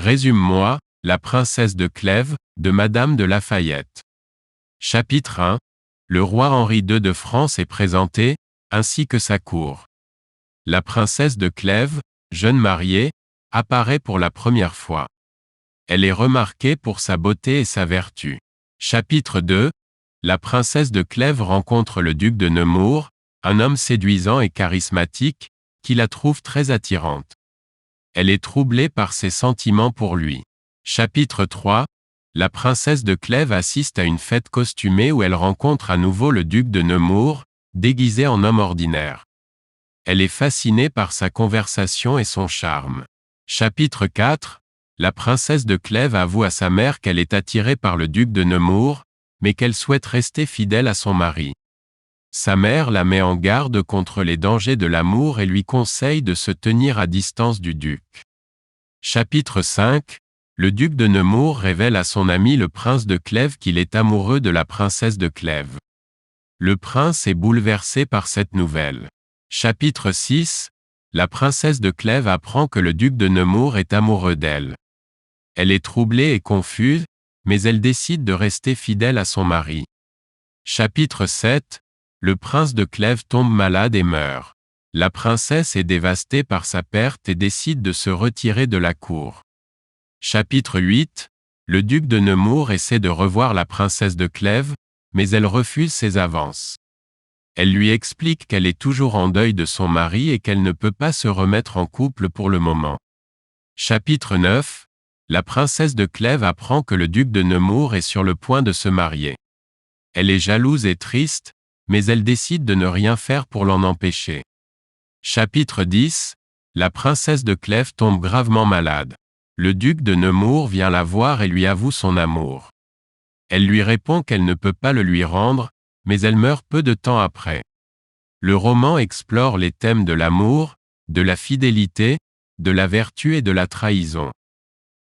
Résume-moi, La princesse de Clèves, de Madame de Lafayette. Chapitre 1. Le roi Henri II de France est présenté, ainsi que sa cour. La princesse de Clèves, jeune mariée, apparaît pour la première fois. Elle est remarquée pour sa beauté et sa vertu. Chapitre 2. La princesse de Clèves rencontre le duc de Nemours, un homme séduisant et charismatique, qui la trouve très attirante. Elle est troublée par ses sentiments pour lui. Chapitre 3. La princesse de Clèves assiste à une fête costumée où elle rencontre à nouveau le duc de Nemours, déguisé en homme ordinaire. Elle est fascinée par sa conversation et son charme. Chapitre 4. La princesse de Clèves avoue à sa mère qu'elle est attirée par le duc de Nemours, mais qu'elle souhaite rester fidèle à son mari. Sa mère la met en garde contre les dangers de l'amour et lui conseille de se tenir à distance du duc. Chapitre 5. Le duc de Nemours révèle à son ami le prince de Clèves qu'il est amoureux de la princesse de Clèves. Le prince est bouleversé par cette nouvelle. Chapitre 6. La princesse de Clèves apprend que le duc de Nemours est amoureux d'elle. Elle est troublée et confuse, mais elle décide de rester fidèle à son mari. Chapitre 7. Le prince de Clèves tombe malade et meurt. La princesse est dévastée par sa perte et décide de se retirer de la cour. Chapitre 8. Le duc de Nemours essaie de revoir la princesse de Clèves, mais elle refuse ses avances. Elle lui explique qu'elle est toujours en deuil de son mari et qu'elle ne peut pas se remettre en couple pour le moment. Chapitre 9. La princesse de Clèves apprend que le duc de Nemours est sur le point de se marier. Elle est jalouse et triste, mais elle décide de ne rien faire pour l'en empêcher. Chapitre 10. La princesse de Clèves tombe gravement malade. Le duc de Nemours vient la voir et lui avoue son amour. Elle lui répond qu'elle ne peut pas le lui rendre, mais elle meurt peu de temps après. Le roman explore les thèmes de l'amour, de la fidélité, de la vertu et de la trahison.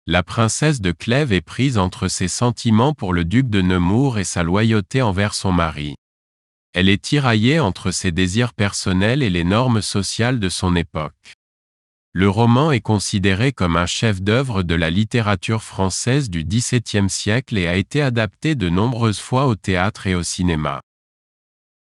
La princesse de Clèves est prise entre ses sentiments pour le duc de Nemours et sa loyauté envers son mari. Elle est tiraillée entre ses désirs personnels et les normes sociales de son époque. Le roman est considéré comme un chef-d'œuvre de la littérature française du XVIIe siècle et a été adapté de nombreuses fois au théâtre et au cinéma.